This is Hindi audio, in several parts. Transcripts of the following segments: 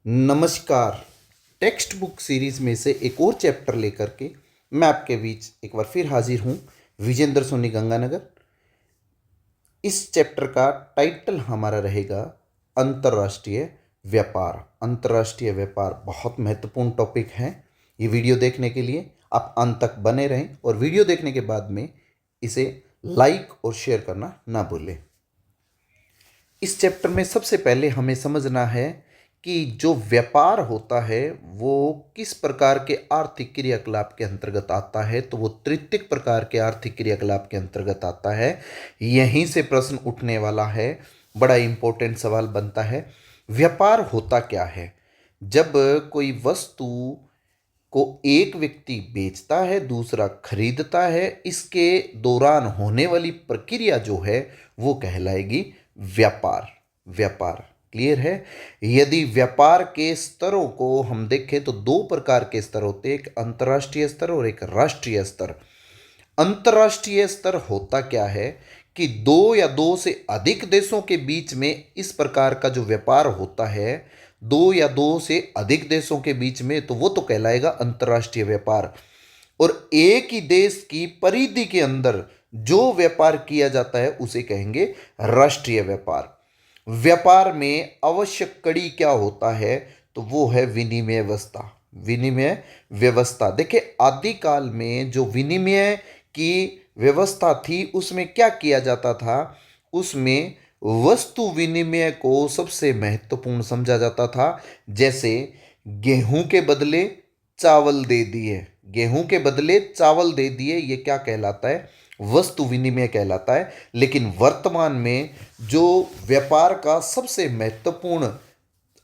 नमस्कार। टेक्स्ट बुक सीरीज में से एक और चैप्टर लेकर के मैं आपके बीच एक बार फिर हाजिर हूँ। विजेंद्र सोनी गंगानगर। इस चैप्टर का टाइटल हमारा रहेगा अंतर्राष्ट्रीय व्यापार। अंतर्राष्ट्रीय व्यापार बहुत महत्वपूर्ण टॉपिक है। ये वीडियो देखने के लिए आप अंत तक बने रहें और वीडियो देखने के बाद में इसे लाइक और शेयर करना ना भूलें। इस चैप्टर में सबसे पहले हमें समझना है कि जो व्यापार होता है वो किस प्रकार के आर्थिक क्रियाकलाप के अंतर्गत आता है। तो वो तृतीयक प्रकार के आर्थिक क्रियाकलाप के अंतर्गत आता है। यहीं से प्रश्न उठने वाला है, बड़ा इंपॉर्टेंट सवाल बनता है। व्यापार होता क्या है? जब कोई वस्तु को एक व्यक्ति बेचता है, दूसरा खरीदता है, इसके दौरान होने वाली प्रक्रिया जो है वो कहलाएगी व्यापार। व्यापार क्लियर है? यदि व्यापार के स्तरों को हम देखें तो दो प्रकार के स्तर होते हैं, एक अंतर्राष्ट्रीय स्तर और एक राष्ट्रीय स्तर। अंतर्राष्ट्रीय स्तर होता क्या है कि दो या दो से अधिक देशों के बीच में इस प्रकार का जो व्यापार होता है, दो या दो से अधिक देशों के बीच में, तो वो तो कहलाएगा अंतर्राष्ट्रीय व्यापार। और एक ही देश की परिधि के अंदर जो व्यापार किया जाता है उसे कहेंगे राष्ट्रीय व्यापार। व्यापार में आवश्यक कड़ी क्या होता है? तो वो है विनिमय व्यवस्था। विनिमय व्यवस्था देखिए, आदिकाल में जो विनिमय की व्यवस्था थी उसमें क्या किया जाता था? उसमें वस्तु विनिमय को सबसे महत्वपूर्ण समझा जाता था। जैसे गेहूं के बदले चावल दे दिए, गेहूं के बदले चावल दे दिए, ये क्या कहलाता है? वस्तु विनिमय कहलाता है। लेकिन वर्तमान में जो व्यापार का सबसे महत्वपूर्ण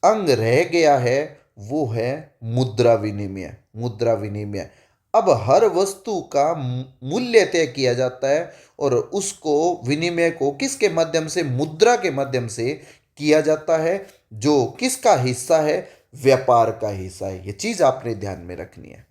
अंग रह गया है वो है मुद्रा विनिमय। मुद्रा विनिमय। अब हर वस्तु का मूल्य तय किया जाता है और उसको विनिमय को किसके माध्यम से? मुद्रा के माध्यम से किया जाता है, जो किसका हिस्सा है? व्यापार का हिस्सा है। ये चीज आपने ध्यान में रखनी है।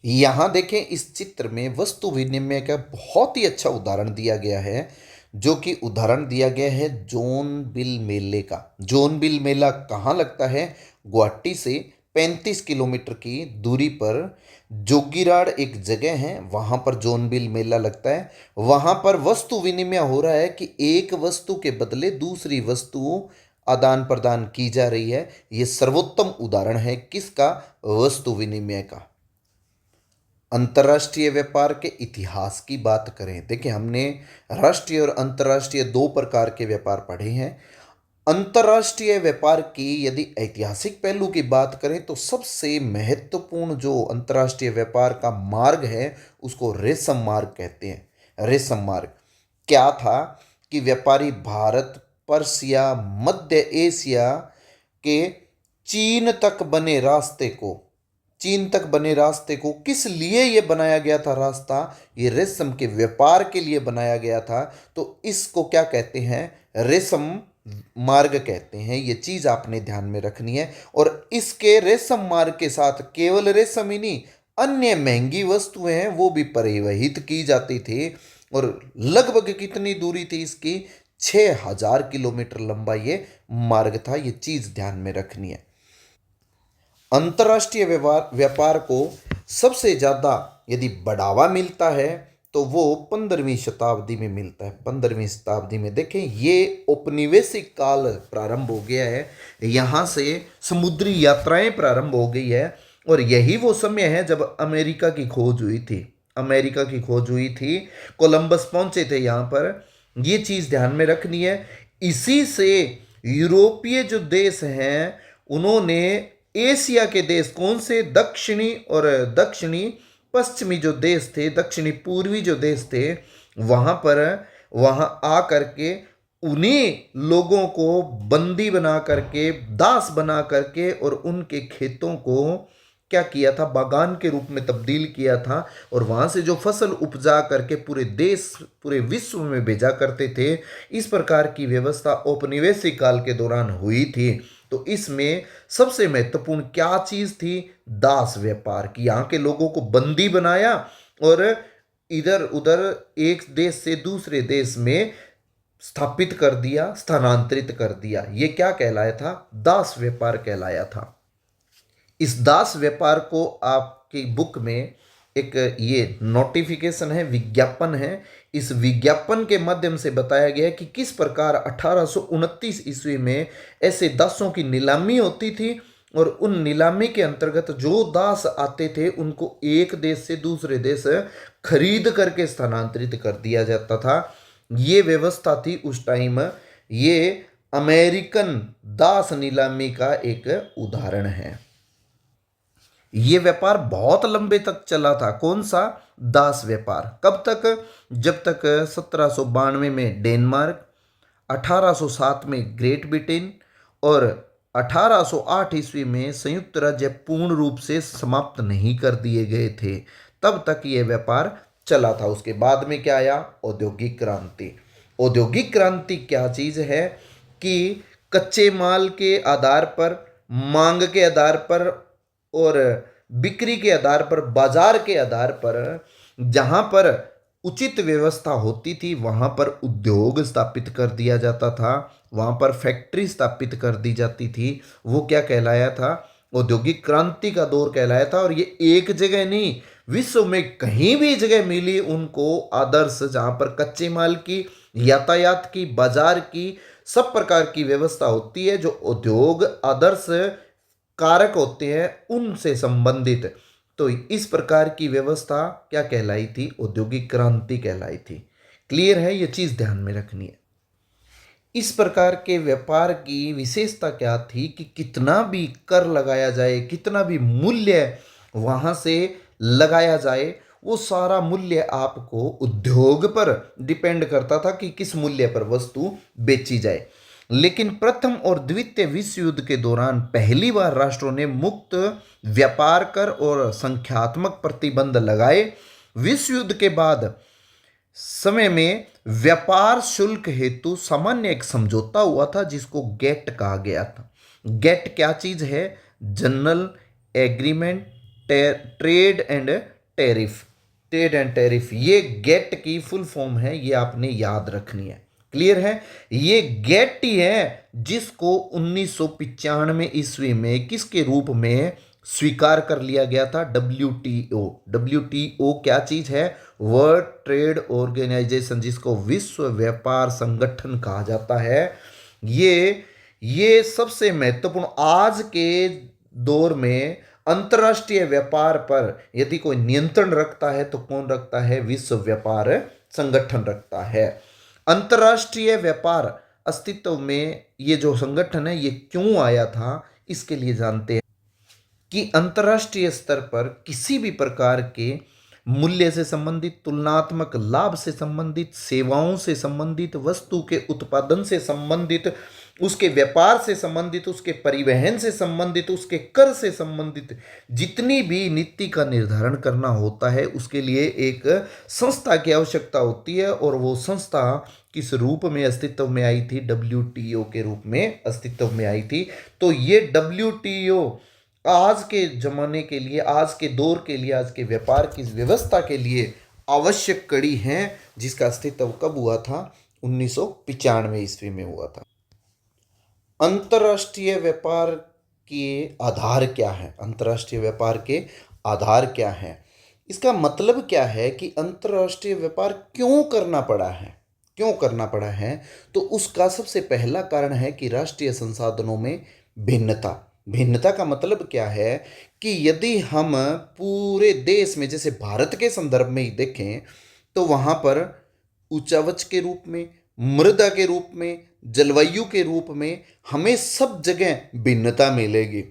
यहां देखें, इस चित्र में वस्तु विनिमय का बहुत ही अच्छा उदाहरण दिया गया है, जो कि उदाहरण दिया गया है जोनबिल मेले का। जोनबिल मेला कहाँ लगता है? गुवाहाटी से 35 किलोमीटर की दूरी पर जोगीराड़ एक जगह है, वहां पर जोनबिल मेला लगता है। वहां पर वस्तु विनिमय हो रहा है कि एक वस्तु के बदले दूसरी वस्तु आदान प्रदान की जा रही है। यह सर्वोत्तम उदाहरण है किसका? वस्तु विनिमय का। अंतर्राष्ट्रीय व्यापार के इतिहास की बात करें, देखिए हमने राष्ट्रीय और अंतर्राष्ट्रीय दो प्रकार के व्यापार पढ़े हैं। अंतर्राष्ट्रीय व्यापार की यदि ऐतिहासिक पहलू की बात करें तो सबसे महत्वपूर्ण जो अंतर्राष्ट्रीय व्यापार का मार्ग है उसको रेशम मार्ग कहते हैं। रेशम मार्ग क्या था कि व्यापारी भारत, पर्शिया, मध्य एशिया के चीन तक बने रास्ते को, चीन तक बने रास्ते को किस लिए ये बनाया गया था? रास्ता ये रेशम के व्यापार के लिए बनाया गया था। तो इसको क्या कहते हैं? रेशम मार्ग कहते हैं। ये चीज आपने ध्यान में रखनी है। और इसके रेशम मार्ग के साथ केवल रेशम ही नहीं, अन्य महंगी वस्तुएं हैं वो भी परिवहित की जाती थी। और लगभग कितनी दूरी थी इसकी? 6000 किलोमीटर लंबा ये मार्ग था। ये चीज ध्यान में रखनी है। अंतर्राष्ट्रीय व्यापार को सबसे ज़्यादा यदि बढ़ावा मिलता है तो वो 15वीं शताब्दी में मिलता है। 15वीं शताब्दी में देखें, ये औपनिवेशिक काल प्रारंभ हो गया है। यहाँ से समुद्री यात्राएं प्रारंभ हो गई है और यही वो समय है जब अमेरिका की खोज हुई थी। अमेरिका की खोज हुई थी, कोलंबस पहुंचे थे यहाँ पर। ये चीज़ ध्यान में रखनी है। इसी से यूरोपीय जो देश हैं उन्होंने एशिया के देश कौन से? दक्षिणी और दक्षिणी पश्चिमी जो देश थे, दक्षिणी पूर्वी जो देश थे, वहां पर वहां आ करके उन्हीं लोगों को बंदी बना करके, दास बना करके और उनके खेतों को क्या किया था? बागान के रूप में तब्दील किया था। और वहां से जो फसल उपजा करके पूरे देश, पूरे विश्व में भेजा करते थे। इस प्रकार की व्यवस्था औपनिवेशिक काल के दौरान हुई थी। तो इसमें सबसे महत्वपूर्ण क्या चीज थी? दास व्यापार की। यहाँ के लोगों को बंदी बनाया और इधर उधर एक देश से दूसरे देश में स्थापित कर दिया, स्थानांतरित कर दिया। ये क्या कहलाया था? दास व्यापार कहलाया था। इस दास व्यापार को आपकी बुक में एक ये नोटिफिकेशन है, विज्ञापन है। इस विज्ञापन के माध्यम से बताया गया है कि किस प्रकार 1829 ईस्वी में ऐसे दासों की नीलामी होती थी और उन नीलामी के अंतर्गत जो दास आते थे उनको एक देश से दूसरे देश खरीद करके स्थानांतरित कर दिया जाता था। ये व्यवस्था थी उस टाइम। ये अमेरिकन दास नीलामी का एक उदाहरण है। ये व्यापार बहुत लंबे तक चला था। कौन सा? दास व्यापार। कब तक? जब तक 1792 में डेनमार्क, 1807 में ग्रेट ब्रिटेन और 1808 ईस्वी में संयुक्त राज्य पूर्ण रूप से समाप्त नहीं कर दिए गए थे, तब तक ये व्यापार चला था। उसके बाद में क्या आया? औद्योगिक क्रांति। औद्योगिक क्रांति क्या चीज़ है कि कच्चे माल के आधार पर, मांग के आधार पर और बिक्री के आधार पर, बाजार के आधार पर, जहां पर उचित व्यवस्था होती थी वहां पर उद्योग स्थापित कर दिया जाता था, वहां पर फैक्ट्री स्थापित कर दी जाती थी। वो क्या कहलाया था? औद्योगिक क्रांति का दौर कहलाया था। और ये एक जगह नहीं, विश्व में कहीं भी जगह मिली उनको आदर्श, जहां पर कच्चे माल की, यातायात की, बाजार की, सब प्रकार की व्यवस्था होती है, जो उद्योग आदर्श कारक होते हैं उनसे संबंधित। तो इस प्रकार की व्यवस्था क्या कहलाई थी? औद्योगिक क्रांति कहलाई थी। क्लियर है? ये चीज ध्यान में रखनी है। इस प्रकार के व्यापार की विशेषता क्या थी कि कितना भी कर लगाया जाए, कितना भी मूल्य वहां से लगाया जाए, वो सारा मूल्य आपको उद्योग पर डिपेंड करता था कि किस मूल्य पर वस्तु बेची जाए। लेकिन प्रथम और द्वितीय विश्व युद्ध के दौरान पहली बार राष्ट्रों ने मुक्त व्यापार कर और संख्यात्मक प्रतिबंध लगाए। विश्व युद्ध के बाद समय में व्यापार शुल्क हेतु सामान्य एक समझौता हुआ था जिसको गेट कहा गया था। गेट क्या चीज है? General agreement trade and tariff. Trade and tariff, ये गेट की फुल फॉर्म है, ये आपने याद रखनी है। क्लियर है? ये गेट ही है जिसको 1995 ईस्वी में किसके रूप में स्वीकार कर लिया गया था? WTO। WTO क्या चीज है? वर्ल्ड ट्रेड ऑर्गेनाइजेशन, जिसको विश्व व्यापार संगठन कहा जाता है। ये सबसे महत्वपूर्ण आज के दौर में अंतर्राष्ट्रीय व्यापार पर यदि कोई नियंत्रण रखता है तो कौन रखता है? विश्व व्यापार संगठन रखता है। अंतर्राष्ट्रीय व्यापार अस्तित्व में ये जो संगठन है ये क्यों आया था, इसके लिए जानते हैं कि अंतर्राष्ट्रीय स्तर पर किसी भी प्रकार के मूल्य से संबंधित, तुलनात्मक लाभ से संबंधित, सेवाओं से संबंधित, वस्तु के उत्पादन से संबंधित, उसके व्यापार से संबंधित, उसके परिवहन से संबंधित, उसके कर से संबंधित जितनी भी नीति का निर्धारण करना होता है उसके लिए एक संस्था की आवश्यकता होती है। और वो संस्था किस रूप में अस्तित्व में आई थी? WTO के रूप में अस्तित्व में आई थी। तो ये WTO आज के जमाने के लिए, आज के दौर के लिए, आज के व्यापार की व्यवस्था के लिए आवश्यक कड़ी है, जिसका अस्तित्व कब हुआ था? 1995 ईस्वी में हुआ था। अंतर्राष्ट्रीय व्यापार के आधार क्या है? अंतर्राष्ट्रीय व्यापार के आधार क्या है? इसका मतलब क्या है कि अंतर्राष्ट्रीय व्यापार क्यों करना पड़ा है? क्यों करना पड़ा है? तो उसका सबसे पहला कारण है कि राष्ट्रीय संसाधनों में भिन्नता। भिन्नता का मतलब क्या है कि यदि हम पूरे देश में, जैसे भारत के संदर्भ में ही देखें, तो वहां पर उच्चावच के रूप में, मृदा के रूप में, जलवायु के रूप में हमें सब जगह भिन्नता मिलेगी।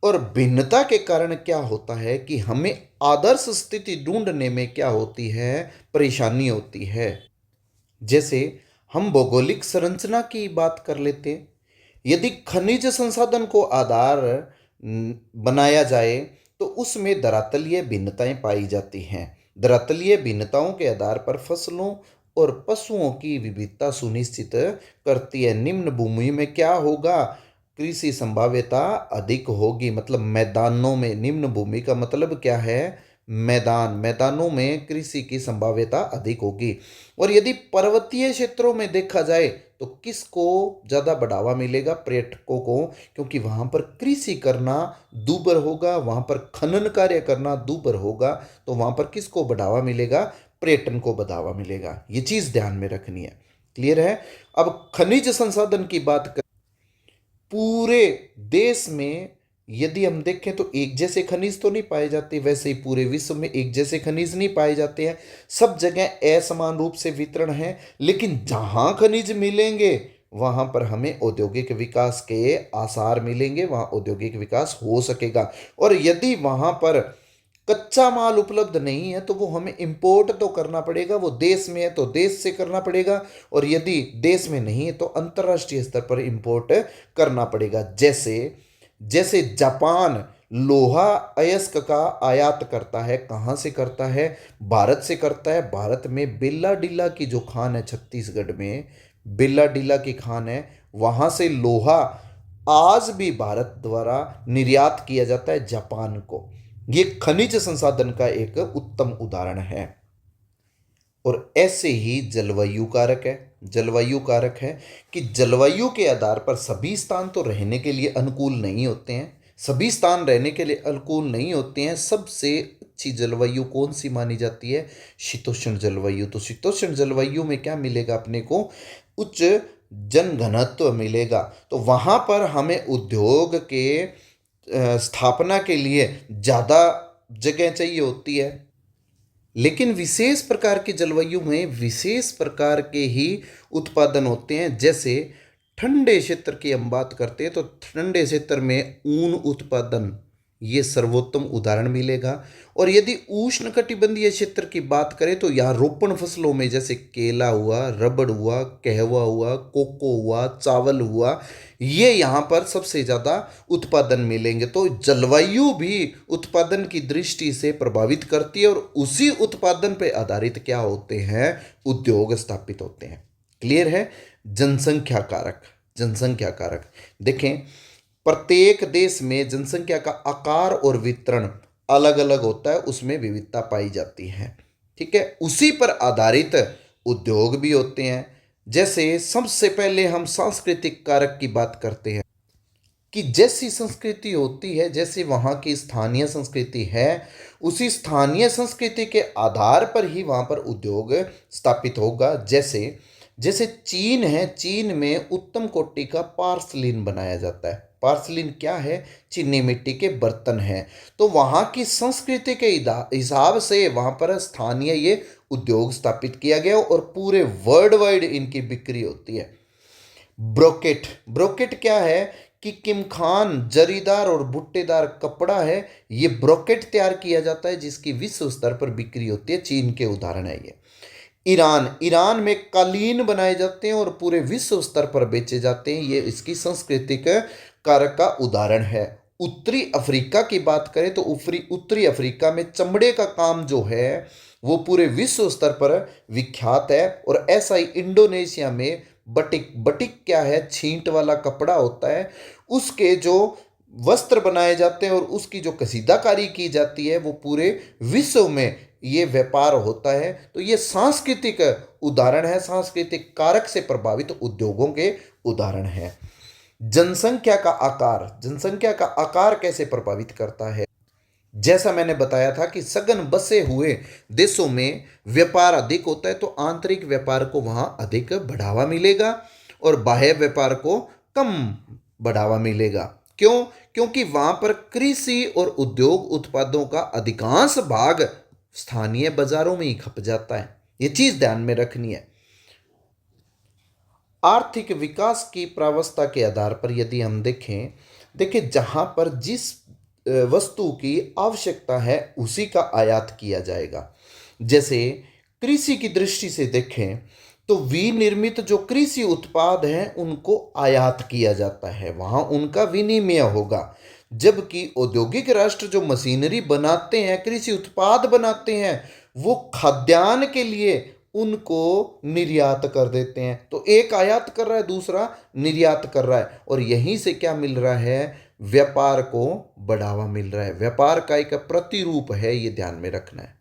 और भिन्नता के कारण क्या होता है कि हमें आदर्श स्थिति ढूंढने में क्या होती है? परेशानी होती है। जैसे हम भौगोलिक संरचना की बात कर लेते हैं। यदि खनिज संसाधन को आधार बनाया जाए तो उसमें धरातलीय भिन्नताएं पाई जाती हैं। धरातलीय भिन्नताओं के आधार पर फसलों और पशुओं की विविधता सुनिश्चित करती है। निम्न भूमि में क्या होगा? कृषि संभाव्यता अधिक होगी। मतलब मैदानों में, निम्न भूमि का मतलब क्या है? मैदानों में कृषि की संभाव्यता अधिक होगी। और यदि पर्वतीय क्षेत्रों में देखा जाए तो किसको ज़्यादा बढ़ावा मिलेगा? पर्यटकों को, क्योंकि वहाँ पर कृषि करना दूभर होगा, वहाँ पर खनन कार्य करना दूभर होगा, तो वहाँ पर किसको बढ़ावा मिलेगा? पर्यटन को बढ़ावा मिलेगा। ये चीज़ ध्यान में रखनी है। क्लियर है? अब खनिज संसाधन की बात करें, पूरे देश में यदि हम देखें तो एक जैसे खनिज तो नहीं पाए जाते, वैसे ही पूरे विश्व में एक जैसे खनिज नहीं पाए जाते हैं, सब जगह असमान रूप से वितरण है। लेकिन जहां खनिज मिलेंगे वहां पर हमें औद्योगिक विकास के आसार मिलेंगे, वहां औद्योगिक विकास हो सकेगा। और यदि वहां पर कच्चा माल उपलब्ध नहीं है तो वो हमें इंपोर्ट तो करना पड़ेगा, वो देश में है तो देश से करना पड़ेगा, और यदि देश में नहीं है तो अंतर्राष्ट्रीय स्तर पर इंपोर्ट करना पड़ेगा। जैसे जैसे जापान लोहा अयस्क का आयात करता है, कहाँ से करता है? भारत से करता है। भारत में बेल्ला डीला की जो खान है, छत्तीसगढ़ में बेल्ला डीला की खान है, वहाँ से लोहा आज भी भारत द्वारा निर्यात किया जाता है जापान को। ये खनिज संसाधन का एक उत्तम उदाहरण है। और ऐसे ही जलवायु कारक है। जलवायु कारक है कि जलवायु के आधार पर सभी स्थान तो रहने के लिए अनुकूल नहीं होते हैं, सभी स्थान रहने के लिए अनुकूल नहीं होते हैं। सबसे अच्छी जलवायु कौन सी मानी जाती है? शीतोष्ण जलवायु। तो शीतोष्ण जलवायु में क्या मिलेगा अपने को? उच्च जनघनत्व मिलेगा। तो वहाँ पर हमें उद्योग के स्थापना के लिए ज़्यादा जगह चाहिए होती है। लेकिन विशेष प्रकार की जलवायु में विशेष प्रकार के ही उत्पादन होते हैं। जैसे ठंडे क्षेत्र की हम बात करते हैं तो ठंडे क्षेत्र में ऊन उत्पादन, ये सर्वोत्तम उदाहरण मिलेगा। और यदि उष्ण कटिबंधीय क्षेत्र की बात करें तो यहाँ रोपण फसलों में जैसे केला हुआ, रबड़ हुआ, कहवा हुआ, कोको हुआ, चावल हुआ, ये यहाँ पर सबसे ज़्यादा उत्पादन मिलेंगे। तो जलवायु भी उत्पादन की दृष्टि से प्रभावित करती है, और उसी उत्पादन पर आधारित क्या होते हैं? उद्योग स्थापित होते हैं। क्लियर है? जनसंख्या कारक। जनसंख्या कारक देखें, प्रत्येक देश में जनसंख्या का आकार और वितरण अलग अलग होता है, उसमें विविधता पाई जाती है। ठीक है? उसी पर आधारित उद्योग भी होते हैं। जैसे सबसे पहले हम सांस्कृतिक कारक की बात करते हैं कि जैसी संस्कृति होती है, जैसे वहाँ की स्थानीय संस्कृति है, उसी स्थानीय संस्कृति के आधार पर ही वहाँ पर उद्योग स्थापित होगा। जैसे जैसे चीन है, चीन में उत्तम कोटि का पार्सलिन बनाया जाता है। पार्सलिन क्या है? चीनी मिट्टी के बर्तन हैं। तो वहाँ की संस्कृति के हिसाब से वहाँ पर स्थानीय ये उद्योग स्थापित किया गया, और पूरे वर्ल्ड वाइड इनकी बिक्री होती है। ब्रोकेट। ब्रोकेट क्या है कि किमखान जरीदार और बुट्टेदार कपड़ा है, ये ब्रोकेट तैयार किया जाता है जिसकी विश्व स्तर पर बिक्री होती है। चीन के उदाहरण है ये। ईरान में कालीन बनाए जाते हैं और पूरे विश्व स्तर पर बेचे जाते हैं, ये इसकी सांस्कृतिक कारक का उदाहरण है। उत्तरी अफ्रीका की बात करें तो उत्तरी अफ्रीका में चमड़े का काम जो है वो पूरे विश्व स्तर पर विख्यात है। और ऐसा ही इंडोनेशिया में बटिक। बटिक क्या है? छींट वाला कपड़ा होता है, उसके जो वस्त्र बनाए जाते हैं और उसकी जो कसीदाकारी की जाती है वो पूरे विश्व में ये व्यापार होता है। तो ये सांस्कृतिक उदाहरण है, सांस्कृतिक कारक से प्रभावित उद्योगों के उदाहरण है। जनसंख्या का आकार। जनसंख्या का आकार कैसे प्रभावित करता है? जैसा मैंने बताया था कि सघन बसे हुए देशों में व्यापार अधिक होता है, तो आंतरिक व्यापार को वहां अधिक बढ़ावा मिलेगा और बाह्य व्यापार को कम बढ़ावा मिलेगा। क्यों? क्योंकि वहां पर कृषि और उद्योग उत्पादों का अधिकांश भाग स्थानीय बाजारों में ही खप जाता है। ये चीज ध्यान में रखनी है। आर्थिक विकास की प्रावस्था के आधार पर यदि हम देखें जहां पर जिस वस्तु की आवश्यकता है उसी का आयात किया जाएगा। जैसे कृषि की दृष्टि से देखें तो विनिर्मित जो कृषि उत्पाद हैं उनको आयात किया जाता है, वहां उनका विनिमय होगा। जबकि औद्योगिक राष्ट्र जो मशीनरी बनाते हैं, कृषि उत्पाद बनाते हैं, वो खाद्यान्न के लिए उनको निर्यात कर देते हैं। तो एक आयात कर रहा है, दूसरा निर्यात कर रहा है, और यहीं से क्या मिल रहा है, व्यापार को बढ़ावा मिल रहा है। व्यापार का एक प्रतिरूप है, ये ध्यान में रखना है।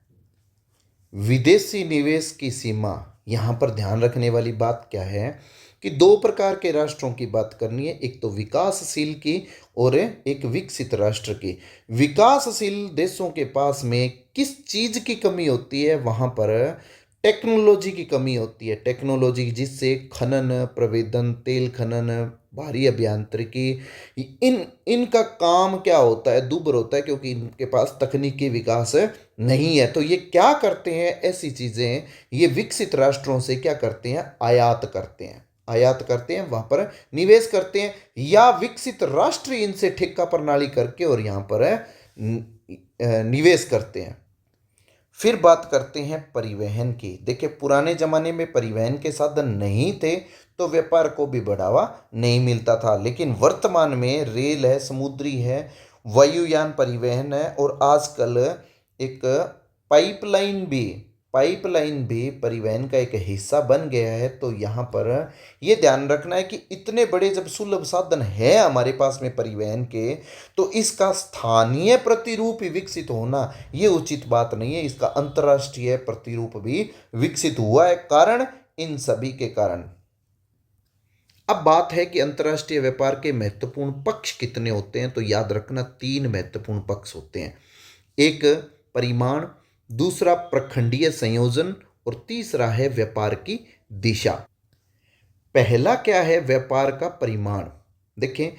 विदेशी निवेश की सीमा, यहाँ पर ध्यान रखने वाली बात क्या है कि दो प्रकार के राष्ट्रों की बात करनी है, एक तो विकासशील की और एक विकसित राष्ट्र की। विकासशील देशों के पास में किस चीज की कमी होती है, वहां पर टेक्नोलॉजी की कमी होती है। टेक्नोलॉजी जिससे खनन, प्रवेदन, तेल खनन, भारी अभियांत्रिकी, इनका काम क्या होता है, दुभर होता है, क्योंकि इनके पास तकनीकी विकास नहीं है। तो ये क्या करते हैं, ऐसी चीजें ये विकसित राष्ट्रों से क्या करते हैं, आयात करते हैं। आयात करते हैं, वहां पर निवेश करते हैं, या विकसित राष्ट्र इनसे ठेका प्रणाली करके और यहां पर निवेश करते हैं। फिर बात करते हैं परिवहन की। देखिए, पुराने जमाने में परिवहन के साधन नहीं थे तो व्यापार को भी बढ़ावा नहीं मिलता था, लेकिन वर्तमान में रेल है, समुद्री है, वायुयान परिवहन है, और आजकल एक पाइपलाइन भी परिवहन का एक हिस्सा बन गया है। तो यहाँ पर ये ध्यान रखना है कि इतने बड़े जब सुलभ साधन है हमारे पास में परिवहन के, तो इसका स्थानीय प्रतिरूप ही विकसित होना ये उचित बात नहीं है। इसका अंतर्राष्ट्रीय प्रतिरूप भी विकसित हुआ है, कारण इन सभी के कारण। अब बात है कि अंतर्राष्ट्रीय व्यापार के महत्वपूर्ण पक्ष कितने होते हैं, तो याद रखना 3 महत्वपूर्ण पक्ष होते हैं। एक परिमाण, दूसरा प्रखंडीय संयोजन, और तीसरा है व्यापार की दिशा। पहला क्या है, व्यापार का परिमाण। देखें,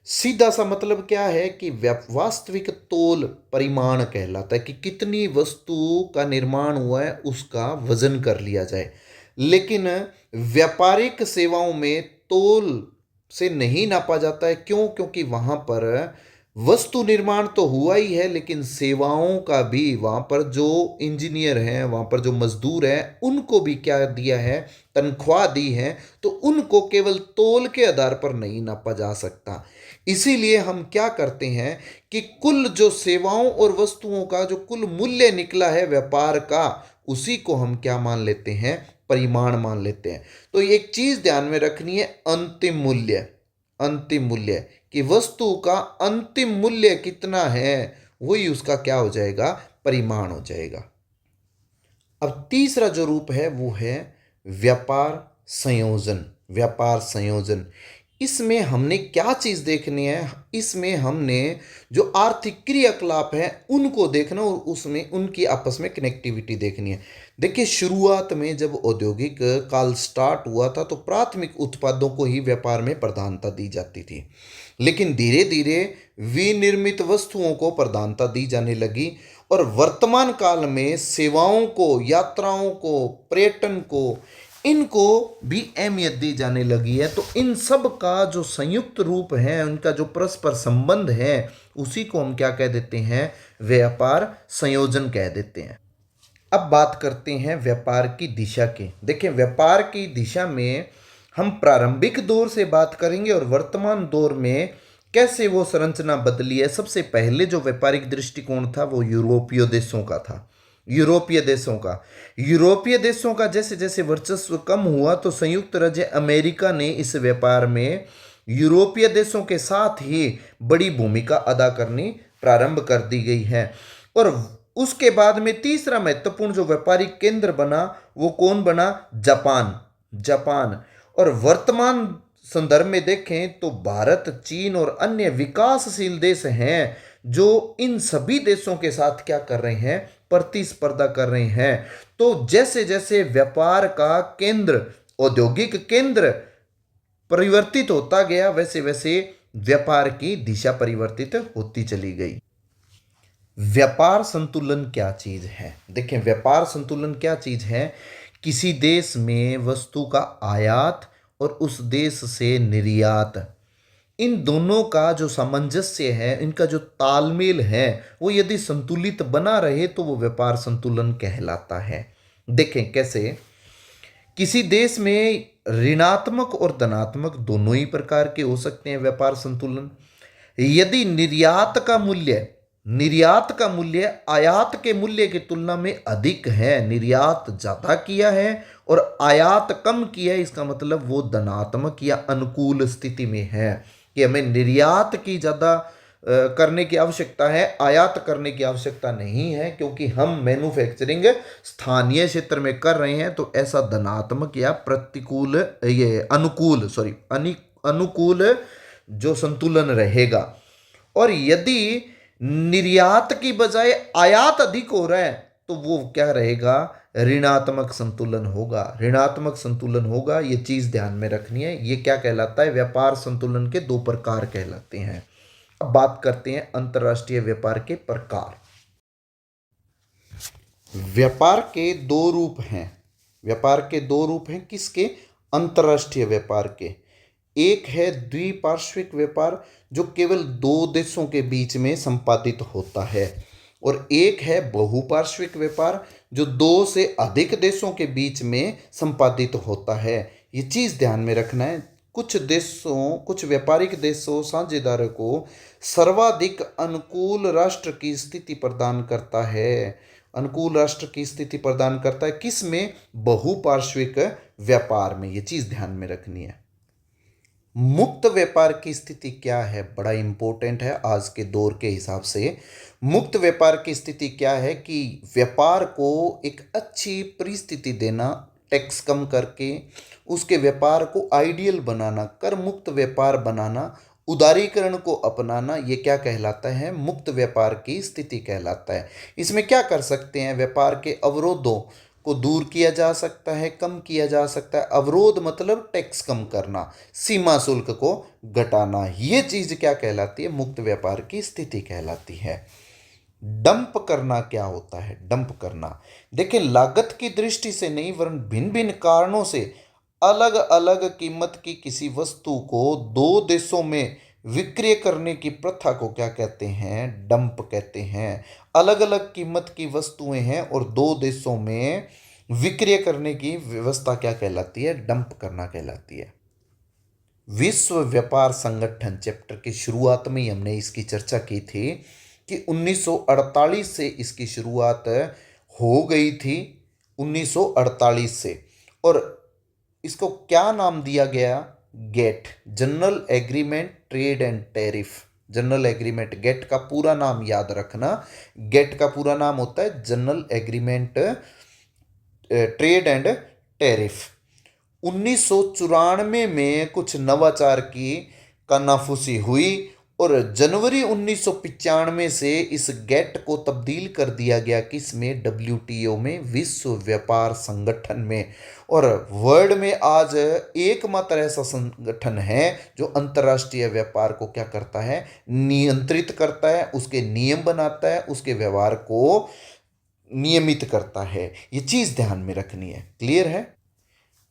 सीधा सा मतलब क्या है कि वास्तविक तोल परिमाण कहलाता है कि कितनी वस्तु का निर्माण हुआ है उसका वजन कर लिया जाए। लेकिन व्यापारिक सेवाओं में तोल से नहीं नापा जाता है। क्यों? क्योंकि वहां पर वस्तु निर्माण तो हुआ ही है, लेकिन सेवाओं का भी, वहां पर जो इंजीनियर हैं, वहां पर जो मजदूर हैं, उनको भी क्या दिया है, तनख्वाह दी है। तो उनको केवल तोल के आधार पर नहीं नापा जा सकता। इसीलिए हम क्या करते हैं कि कुल जो सेवाओं और वस्तुओं का जो कुल मूल्य निकला है व्यापार का, उसी को हम क्या मान लेते हैं, परिमाण मान लेते हैं। तो एक चीज ध्यान में रखनी है, अंतिम मूल्य कि वस्तु का अंतिम मूल्य कितना है, वही उसका क्या हो जाएगा, परिमाण हो जाएगा। अब तीसरा जो रूप है वो है व्यापार संयोजन। इसमें हमने क्या चीज देखनी है, इसमें हमने जो आर्थिक क्रियाकलाप है उनको देखना और उसमें उनकी आपस में कनेक्टिविटी देखनी है। देखिए, शुरुआत में जब औद्योगिक काल स्टार्ट हुआ था तो प्राथमिक उत्पादों को ही व्यापार में प्रधानता दी जाती थी, लेकिन धीरे धीरे विनिर्मित वस्तुओं को प्रधानता दी जाने लगी, और वर्तमान काल में सेवाओं को, यात्राओं को, पर्यटन को, इनको भी अहमियत दी जाने लगी है। तो इन सब का जो संयुक्त रूप है, उनका जो परस्पर संबंध है, उसी को हम क्या कह देते हैं, व्यापार संयोजन कह देते हैं। अब बात करते हैं व्यापार की दिशा की। देखिए, व्यापार की दिशा में हम प्रारंभिक दौर से बात करेंगे और वर्तमान दौर में कैसे वो संरचना बदली है। सबसे पहले जो व्यापारिक दृष्टिकोण था वो यूरोपीय देशों का था। यूरोपीय देशों का जैसे जैसे वर्चस्व कम हुआ तो संयुक्त राज्य अमेरिका ने इस व्यापार में यूरोपीय देशों के साथ ही बड़ी भूमिका अदा करनी प्रारंभ कर दी गई है। और उसके बाद में तीसरा महत्वपूर्ण जो व्यापारिक केंद्र बना वो कौन बना, जापान। और वर्तमान संदर्भ में देखें तो भारत, चीन और अन्य विकासशील देश हैं जो इन सभी देशों के साथ क्या कर रहे हैं, प्रतिस्पर्धा कर रहे हैं। तो जैसे जैसे व्यापार का केंद्र, औद्योगिक केंद्र परिवर्तित होता गया, वैसे वैसे व्यापार की दिशा परिवर्तित होती चली गई। व्यापार संतुलन क्या चीज है? देखें, व्यापार संतुलन क्या चीज है, किसी देश में वस्तु का आयात और उस देश से निर्यात, इन दोनों का जो सामंजस्य है, इनका जो तालमेल है, वो यदि संतुलित बना रहे तो वो व्यापार संतुलन कहलाता है। देखें कैसे, किसी देश में ऋणात्मक और धनात्मक दोनों ही प्रकार के हो सकते हैं व्यापार संतुलन। यदि निर्यात का मूल्य निर्यात का मूल्य आयात के मूल्य की तुलना में अधिक है। निर्यात ज़्यादा किया है और आयात कम किया है, इसका मतलब वो धनात्मक या अनुकूल स्थिति में है कि हमें निर्यात की ज़्यादा करने की आवश्यकता है, आयात करने की आवश्यकता नहीं है, क्योंकि हम मैन्युफैक्चरिंग स्थानीय क्षेत्र में कर रहे हैं। तो ऐसा धनात्मक या प्रतिकूल ये अनुकूल जो संतुलन रहेगा। और यदि निर्यात की बजाय आयात अधिक हो रहा है तो वो क्या रहेगा, ऋणात्मक संतुलन होगा। ऋणात्मक संतुलन होगा, ये चीज ध्यान में रखनी है। ये क्या कहलाता है, व्यापार संतुलन के दो प्रकार कहलाते हैं। अब बात करते हैं अंतरराष्ट्रीय व्यापार के प्रकार। व्यापार के दो रूप हैं। व्यापार के दो रूप हैं किसके, अंतरराष्ट्रीय व्यापार के। एक है द्विपार्श्विक व्यापार जो केवल दो देशों के बीच में संपादित होता है, और एक है बहुपार्श्विक व्यापार जो दो से अधिक देशों के बीच में संपादित होता है। ये चीज़ ध्यान में रखना है। कुछ व्यापारिक देशों साझेदारों को सर्वाधिक अनुकूल राष्ट्र की स्थिति प्रदान करता है। अनुकूल राष्ट्र की स्थिति प्रदान करता है किस में, बहुपार्श्विक व्यापार में। ये चीज़ ध्यान में रखनी है। मुक्त व्यापार की स्थिति क्या है, बड़ा इंपॉर्टेंट है आज के दौर के हिसाब से। मुक्त व्यापार की स्थिति क्या है कि व्यापार को एक अच्छी परिस्थिति देना, टैक्स कम करके उसके व्यापार को आइडियल बनाना, कर मुक्त व्यापार बनाना, उदारीकरण को अपनाना, ये क्या कहलाता है, मुक्त व्यापार की स्थिति कहलाता है। इसमें क्या कर सकते हैं, व्यापार के अवरोधों को दूर किया जा सकता है, कम किया जा सकता है। अवरोध मतलब टैक्स कम करना, सीमा शुल्क को घटाना, ये चीज क्या कहलाती है, मुक्त व्यापार की स्थिति कहलाती है। डंप करना क्या होता है, डंप करना देखिए लागत की दृष्टि से नहीं वरन भिन्न भिन्न कारणों से अलग अलग कीमत की किसी वस्तु को दो देशों में विक्रय करने की प्रथा को क्या कहते हैं, डंप कहते हैं। अलग अलग कीमत की वस्तुएं हैं और दो देशों में विक्रय करने की व्यवस्था क्या कहलाती है, डंप करना कहलाती है। विश्व व्यापार संगठन चैप्टर की शुरुआत में ही हमने इसकी चर्चा की थी कि 1948 से इसकी शुरुआत हो गई थी, 1948 से। और इसको क्या नाम दिया गया, GATT, general agreement trade and tariff. General agreement, GATT का पूरा नाम याद रखना, गेट का पूरा नाम होता है general agreement trade and tariff. 1994 में कुछ नवाचार की कानाफूसी हुई और जनवरी 1995 से इस गेट को तब्दील कर दिया गया किसमें, WTO में, विश्व व्यापार संगठन में। और वर्ल्ड में आज एकमात्र ऐसा संगठन है जो अंतर्राष्ट्रीय व्यापार को क्या करता है, नियंत्रित करता है, उसके नियम बनाता है, उसके व्यवहार को नियमित करता है। ये चीज़ ध्यान में रखनी है। क्लियर है।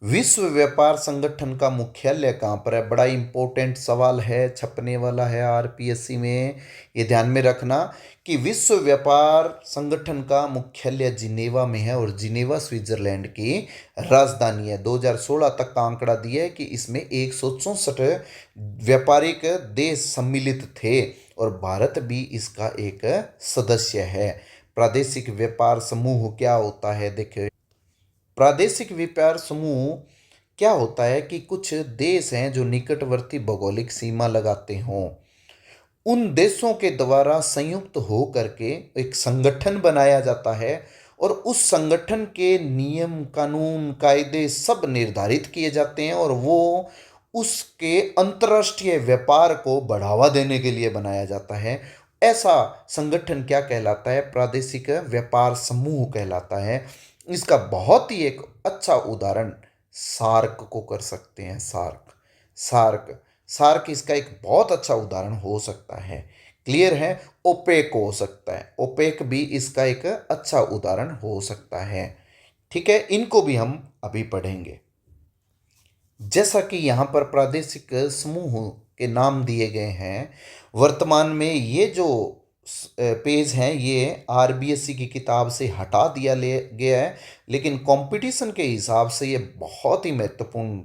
विश्व व्यापार संगठन का मुख्यालय कहाँ पर है, बड़ा इंपॉर्टेंट सवाल है, छपने वाला है RPSC में। ये ध्यान में रखना कि विश्व व्यापार संगठन का मुख्यालय जिनेवा में है और जिनेवा स्विट्जरलैंड की राजधानी है। 2016 तक का आंकड़ा दिया है कि इसमें 164 व्यापारिक देश सम्मिलित थे और भारत भी इसका एक सदस्य है। प्रादेशिक व्यापार समूह क्या होता है, देखिए प्रादेशिक व्यापार समूह क्या होता है कि कुछ देश हैं जो निकटवर्ती भौगोलिक सीमा लगाते हों, उन देशों के द्वारा संयुक्त हो करके एक संगठन बनाया जाता है और उस संगठन के नियम कानून कायदे सब निर्धारित किए जाते हैं और वो उसके अंतर्राष्ट्रीय व्यापार को बढ़ावा देने के लिए बनाया जाता है। ऐसा संगठन क्या कहलाता है, प्रादेशिक व्यापार समूह कहलाता है। इसका बहुत ही एक अच्छा उदाहरण सार्क को कर सकते हैं। सार्क सार्क सार्क इसका एक बहुत अच्छा उदाहरण हो सकता है। क्लियर है। ओपेक हो सकता है, ओपेक भी इसका एक अच्छा उदाहरण हो सकता है। ठीक है, इनको भी हम अभी पढ़ेंगे। जैसा कि यहाँ पर प्रादेशिक समूह के नाम दिए गए हैं, वर्तमान में ये जो पेज हैं ये RBSC की किताब से हटा दिया गया है, लेकिन कंपटीशन के हिसाब से ये बहुत ही महत्वपूर्ण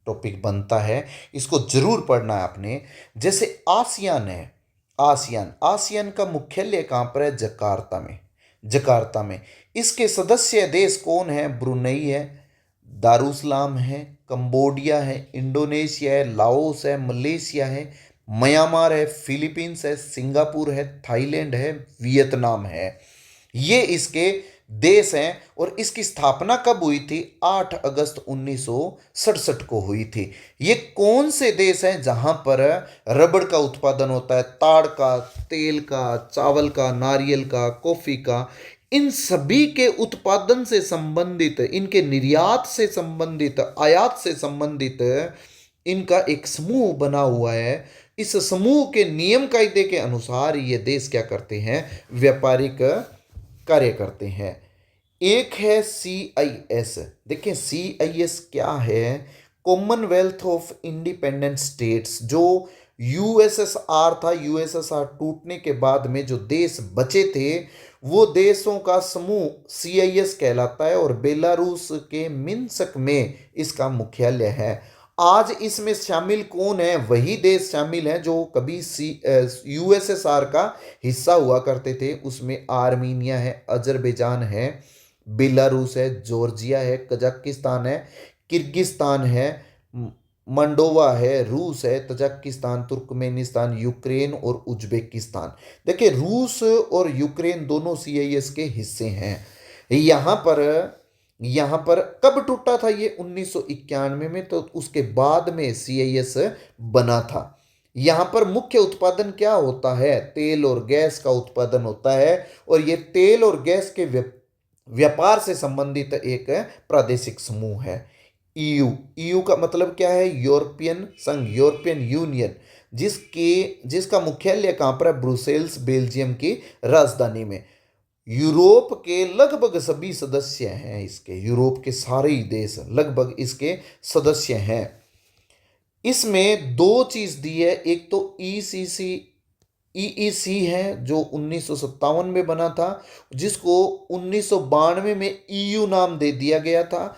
टॉपिक बनता है, इसको जरूर पढ़ना है आपने। जैसे आसियान है, आसियान, आसियान का मुख्यालय कहाँ पर है? जकार्ता में, जकार्ता में। इसके सदस्य देश कौन है? ब्रुनई है, दारुसलाम है, कंबोडिया है, इंडोनेशिया है, लाओस है, मलेशिया है, म्यांमार है, फिलीपींस है, सिंगापुर है, थाईलैंड है, वियतनाम है। ये इसके देश हैं। और इसकी स्थापना कब हुई थी? 8 अगस्त 1967 को हुई थी। ये कौन से देश हैं जहां पर रबड़ का उत्पादन होता है? ताड़ का, तेल का, चावल का, नारियल का, कॉफी का, इन सभी के उत्पादन से संबंधित, इनके निर्यात से संबंधित, आयात से संबंधित इनका एक समूह बना हुआ है। इस समूह के नियम कायदे के अनुसार ये देश क्या करते हैं? व्यापारिक कार्य करते हैं। एक है CIS। देखिए CIS क्या है? Commonwealth of independent states. जो USSR था, USSR टूटने के बाद में जो देश बचे थे वो देशों का समूह CIS कहलाता है। और बेलारूस के मिन्स्क में इसका मुख्यालय है। आज इसमें शामिल कौन है? वही देश शामिल हैं जो कभी USSR का हिस्सा हुआ करते थे। उसमें आर्मीनिया है, अजरबैजान है, बेलारूस है, जॉर्जिया है, कजाकिस्तान है, किर्गिस्तान है, मंडोवा है, रूस है, तजाकिस्तान, तुर्कमेनिस्तान, यूक्रेन और उज्बेकिस्तान। देखिए रूस और यूक्रेन दोनों CIS के हिस्से हैं। यहाँ पर कब टूटा था ये? 1991 में। तो उसके बाद में CIS बना था। यहाँ पर मुख्य उत्पादन क्या होता है? तेल और गैस का उत्पादन होता है। और ये तेल और गैस के व्यापार से संबंधित एक प्रादेशिक समूह है। EU का मतलब क्या है? यूरोपियन संघ, यूरोपियन यूनियन, जिसका मुख्यालय कहाँ पर है? ब्रुसेल्स, बेल्जियम की राजधानी में। यूरोप के लगभग सभी सदस्य हैं इसके, यूरोप के सारे ही देश लगभग इसके सदस्य हैं। इसमें दो चीज दी है। एक तो EEC है जो 1957 में बना था, जिसको 1992 में EU नाम दे दिया गया था।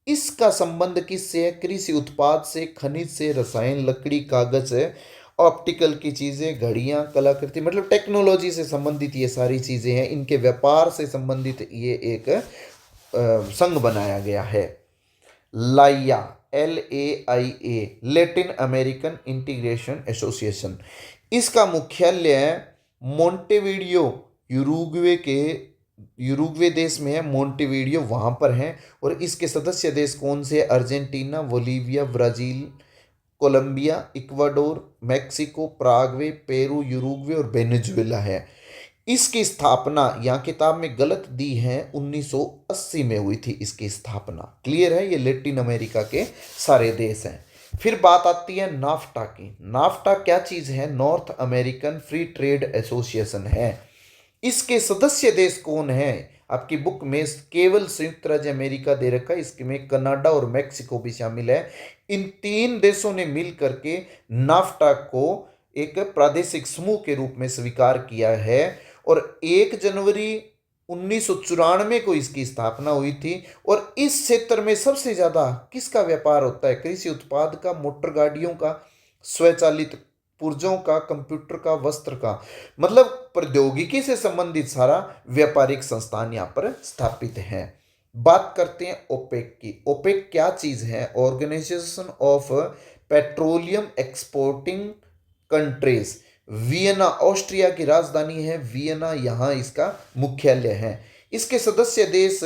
इसका संबंध किससे है? कृषि उत्पाद से, खनिज से, रसायन, लकड़ी, कागज है, ऑप्टिकल की चीजें, घड़ियां, कलाकृति, मतलब टेक्नोलॉजी से संबंधित ये सारी चीजें हैं। इनके व्यापार से संबंधित ये एक संघ बनाया गया है। लाइया, LAIA, Latin American integration association. इसका मुख्यालय मोंटेविडियो, यूरुग्वे देश में है। मोंटेविडियो वहां पर है। और इसके सदस्य देश कौन से? Argentina, Bolivia, Brazil, Colombia, Ecuador, Mexico, Paraguay, Peru, Uruguay और वेनेजुएला है। इसकी स्थापना, यहाँ किताब में गलत दी है, 1980 में हुई थी इसकी स्थापना। क्लियर है? ये लैटिन अमेरिका के सारे देश हैं। फिर बात आती है नाफ्टा की। नाफ्टा क्या चीज है? North American free trade association है। इसके सदस्य देश कौन है? आपकी बुक में केवल संयुक्त राज्य अमेरिका दे रखा है, इसमें कनाडा और मैक्सिको भी शामिल है। इन 3 देशों ने मिल करके नाफ्टा को एक प्रादेशिक समूह के रूप में स्वीकार किया है। और 1 जनवरी 1994 को इसकी स्थापना हुई थी। और इस क्षेत्र में सबसे ज्यादा किसका व्यापार होता है? कृषि उत्पाद का, मोटर गाड़ियों का, स्वचालित पुर्जों का, कंप्यूटर का, वस्त्र का, मतलब प्रौद्योगिकी से संबंधित सारा व्यापारिक संस्थान यहाँ पर स्थापित हैं। बात करते हैं ओपेक की। ओपेक क्या चीज है? Organization of petroleum exporting countries. Vienna, Austria की राजधानी है वियना, यहाँ इसका मुख्यालय है। इसके सदस्य देश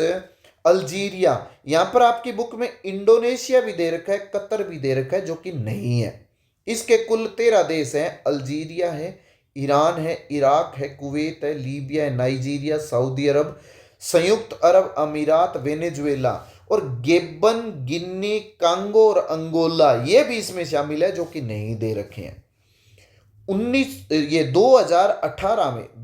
अल्जीरिया, यहाँ पर आपकी बुक में इंडोनेशिया भी दे रखा है, कतर भी दे रखा है, जो कि नहीं है। इसके कुल 13 देश हैं। अल्जीरिया है, ईरान है, इराक है, कुवैत है, लीबिया है, नाइजीरिया, सऊदी अरब, संयुक्त अरब अमीरात, वेनेजुएला और गेबन, गिनी, कांगो और अंगोला, ये भी इसमें शामिल है, जो कि नहीं दे रखे हैं।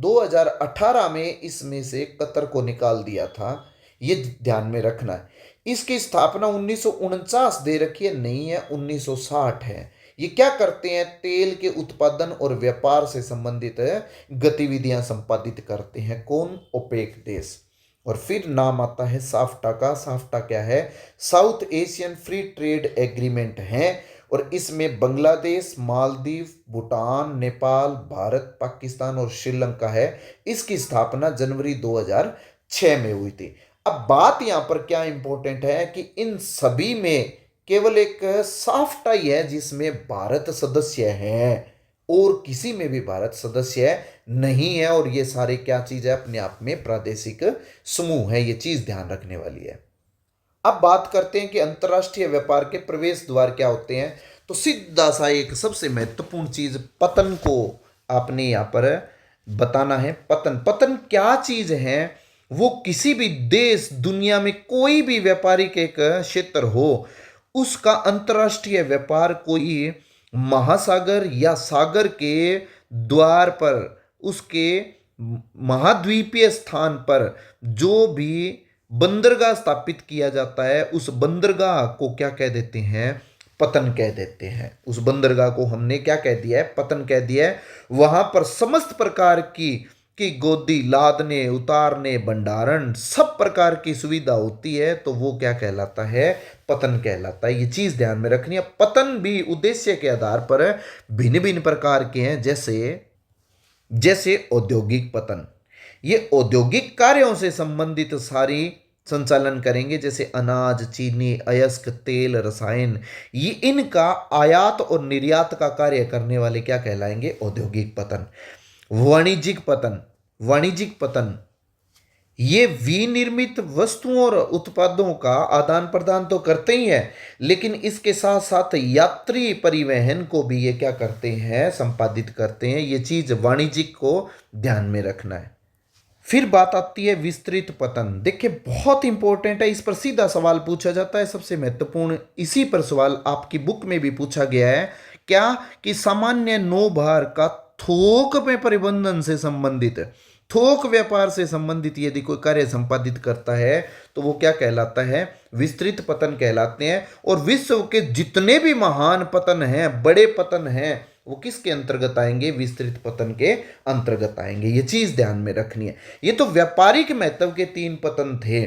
2018 में इसमें से कतर को निकाल दिया था, ये ध्यान में रखना है। इसकी स्थापना 1949 दे रखी है, नहीं है, 1960 है। ये क्या करते हैं? तेल के उत्पादन और व्यापार से संबंधित गतिविधियां संपादित करते हैं। कौन? ओपेक देश। और फिर नाम आता है साफ्टा का। साफ्टा क्या है? South Asian free trade agreement है। और इसमें बांग्लादेश, मालदीव, भूटान, नेपाल, भारत, पाकिस्तान और श्रीलंका है। इसकी स्थापना जनवरी 2006 में हुई थी। अब बात यहाँ पर क्या इंपॉर्टेंट है कि इन सभी में केवल एक साफ टाई है जिसमें भारत सदस्य है, और किसी में भी भारत सदस्य नहीं है। और ये सारे क्या चीज है, अपने आप में प्रादेशिक समूह है। ये चीज ध्यान रखने वाली है। अब बात करते हैं कि अंतरराष्ट्रीय व्यापार के प्रवेश द्वार क्या होते हैं। तो सीधा सा एक सबसे महत्वपूर्ण चीज पतन को आपने यहाँ पर बताना है। पतन, पतन क्या चीज है? वो किसी भी देश, दुनिया में कोई भी व्यापारिक एक क्षेत्र हो, उसका अंतरराष्ट्रीय व्यापार कोई महासागर या सागर के द्वार पर, उसके महाद्वीपीय स्थान पर जो भी बंदरगाह स्थापित किया जाता है, उस बंदरगाह को क्या कह देते हैं? पतन कह देते हैं। उस बंदरगाह को हमने क्या कह दिया है? पतन कह दिया है। वहां पर समस्त प्रकार की गोदी लादने, उतारने, भंडारण, सब प्रकार की सुविधा होती है, तो वो क्या कहलाता है? पतन कहलाता है। ये चीज ध्यान में रखनी है। पतन भी उद्देश्य के आधार पर भिन्न भिन्न प्रकार के हैं, जैसे औद्योगिक पतन। ये औद्योगिक कार्यों से संबंधित सारी संचालन करेंगे, जैसे अनाज, चीनी, अयस्क, तेल, रसायन। ये इनका आयात और निर्यात का कार्य करने वाले क्या कहलाएंगे? औद्योगिक पतन। वाणिज्यिक पतन, वाणिज्यिक पतन ये विनिर्मित वस्तुओं और उत्पादों का आदान प्रदान तो करते ही हैं, लेकिन इसके साथ साथ यात्री परिवहन को भी ये क्या करते हैं? संपादित करते हैं। ये चीज वाणिज्यिक को ध्यान में रखना है। फिर बात आती है विस्तृत पतन। देखिए बहुत इंपॉर्टेंट है, इस पर सीधा सवाल पूछा जाता है, सबसे महत्वपूर्ण। इसी पर सवाल आपकी बुक में भी पूछा गया है। क्या कि सामान्य नौभार का थोक में परिबंधन से संबंधित, थोक व्यापार से संबंधित यदि कोई कार्य संपादित करता है तो वो क्या कहलाता है? विस्तृत पतन कहलाते हैं। और विश्व के जितने भी महान पतन हैं, बड़े पतन हैं, वो किसके अंतर्गत आएंगे? विस्तृत पतन के अंतर्गत आएंगे। ये चीज ध्यान में रखनी है। ये तो व्यापारिक महत्व के 3 पतन थे।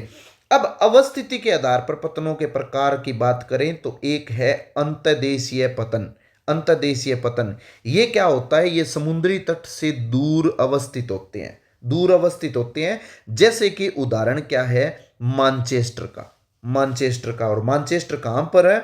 अब अवस्थिति के आधार पर पतनों के प्रकार की बात करें तो एक है अंतदेशीय पतन। अंतदेशीय पतन ये क्या होता है? ये समुद्री तट से दूर अवस्थित होते हैं, दूर अवस्थित होते हैं। जैसे कि उदाहरण क्या है? मानचेस्टर का, मानचेस्टर का। और मानचेस्टर कहां पर है?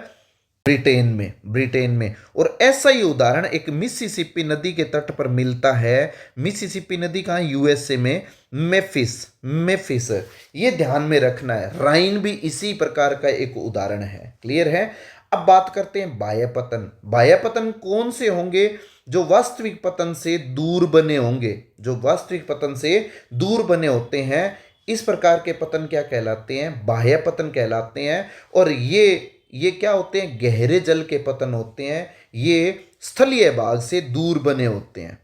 ब्रिटेन में, ब्रिटेन में। और ऐसा ही उदाहरण एक मिसिसिपी नदी के तट पर मिलता है। मिसिसिपी नदी कहां? यूएसए में, मेफिस, मेफिस। ये ध्यान में रखना है। राइन भी इसी प्रकार का एक उदाहरण है। क्लियर है? अब बात करते हैं बाह्य पतन। बाह्य पतन कौन से होंगे? जो वास्तविक पतन से दूर बने होंगे, जो वास्तविक पतन से दूर बने होते हैं, इस प्रकार के पतन क्या कहलाते हैं? बाह्य पतन कहलाते हैं। और ये क्या होते हैं? गहरे जल के पतन होते हैं। ये स्थलीय भाग से दूर बने होते हैं।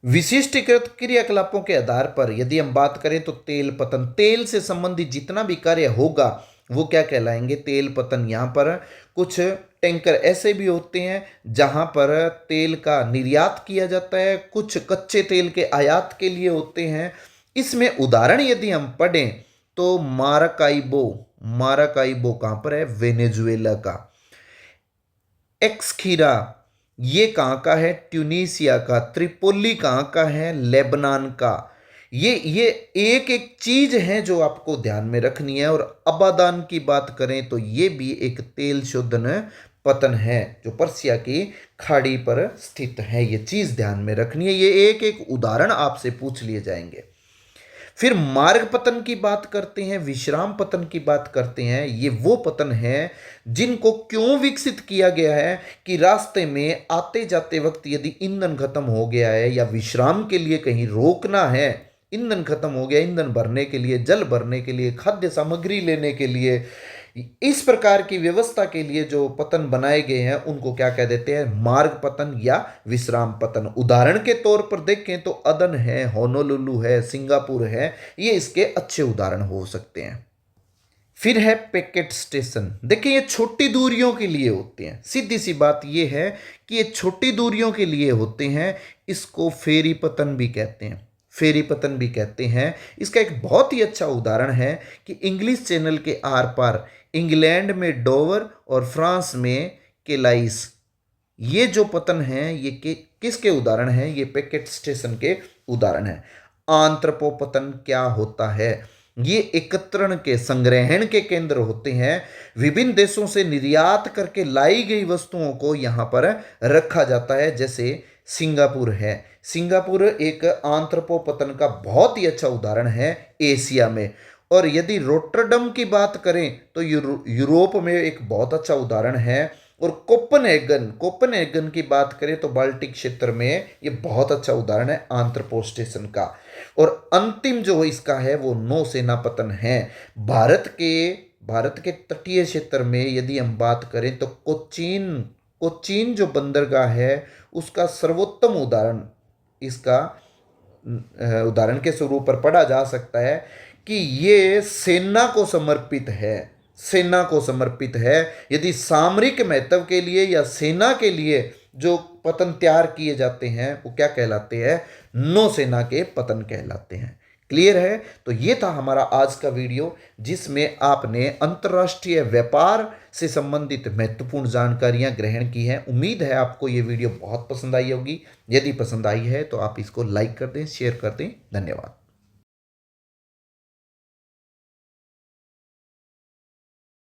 विशिष्टीकृत क्रियाकलापों के आधार पर यदि हम बात करें तो तेल पतन, तेल से संबंधित जितना भी कार्य होगा वो क्या कहलाएंगे? तेल पतन। यहाँ पर कुछ टैंकर ऐसे भी होते हैं जहां पर तेल का निर्यात किया जाता है, कुछ कच्चे तेल के आयात के लिए होते हैं। इसमें उदाहरण यदि हम पढ़ें तो माराकाइबो, माराकाइबो कहां पर है? वेनेजुएला का। एक्सखीरा ये कहां का है? ट्यूनीसिया का। त्रिपोली कहां का है? लेबनान का। ये एक एक चीज है जो आपको ध्यान में रखनी है। और अबादान की बात करें तो ये भी एक तेल शोधन पतन है जो पर्सिया की खाड़ी पर स्थित है। ये चीज ध्यान में रखनी है। ये एक एक उदाहरण आपसे पूछ लिए जाएंगे। फिर मार्ग पतन की बात करते हैं, विश्राम पतन की बात करते हैं। ये वो पतन है जिनको क्यों विकसित किया गया है कि रास्ते में आते जाते वक्त यदि ईंधन खत्म हो गया है या विश्राम के लिए कहीं रोकना है, ईंधन खत्म हो गया, ईंधन भरने के लिए, जल भरने के लिए, खाद्य सामग्री लेने के लिए, इस प्रकार की व्यवस्था के लिए जो पतन बनाए गए हैं उनको क्या कह देते हैं? मार्ग पतन या विश्राम पतन। उदाहरण के तौर पर देखें तो अदन है, होनोलुलु है, सिंगापुर है, ये इसके अच्छे उदाहरण हो सकते हैं। फिर है पैकेट स्टेशन। देखिए ये छोटी दूरियों के लिए होते हैं। सीधी सी बात ये है कि ये छोटी दूरियों के लिए होते हैं। इसको फेरी पतन भी कहते हैं, फेरी पतन भी कहते हैं। इसका एक बहुत ही अच्छा उदाहरण है कि इंग्लिश चैनल के आर पार इंग्लैंड में डोवर और फ्रांस में केलाइस, ये जो पतन है ये किसके उदाहरण हैं? ये पैकेट स्टेशन के उदाहरण हैं। आंत्रपोपतन क्या होता है? ये एकत्रण के, संग्रहण के केंद्र होते हैं। विभिन्न देशों से निर्यात करके लाई गई वस्तुओं को यहां पर रखा जाता है। जैसे सिंगापुर है, सिंगापुर एक आंत्रपोपतन का बहुत ही अच्छा उदाहरण है एशिया में। और यदि रोटरडम की बात करें तो यूरोप में एक बहुत अच्छा उदाहरण है। और कोपनहेगन, कोपनहेगन की बात करें तो बाल्टिक क्षेत्र में ये बहुत अच्छा उदाहरण है आंत्रपो स्टेशन का। और अंतिम जो इसका है वो नौसेना पतन है। भारत के तटीय क्षेत्र में यदि हम बात करें तो कोचीन जो बंदरगाह है उसका सर्वोत्तम उदाहरण, इसका उदाहरण के स्वरूप पर पढ़ा जा सकता है कि ये सेना को समर्पित है, सेना को समर्पित है। यदि सामरिक महत्व के लिए या सेना के लिए जो पतन तैयार किए जाते हैं वो क्या कहलाते हैं? नौसेना के पतन कहलाते हैं। क्लियर है? तो ये था हमारा आज का वीडियो जिसमें आपने अंतर्राष्ट्रीय व्यापार से संबंधित महत्वपूर्ण जानकारियां ग्रहण की हैं। उम्मीद है आपको ये वीडियो बहुत पसंद आई होगी। यदि पसंद आई है तो आप इसको लाइक कर दें, शेयर कर दें। धन्यवाद।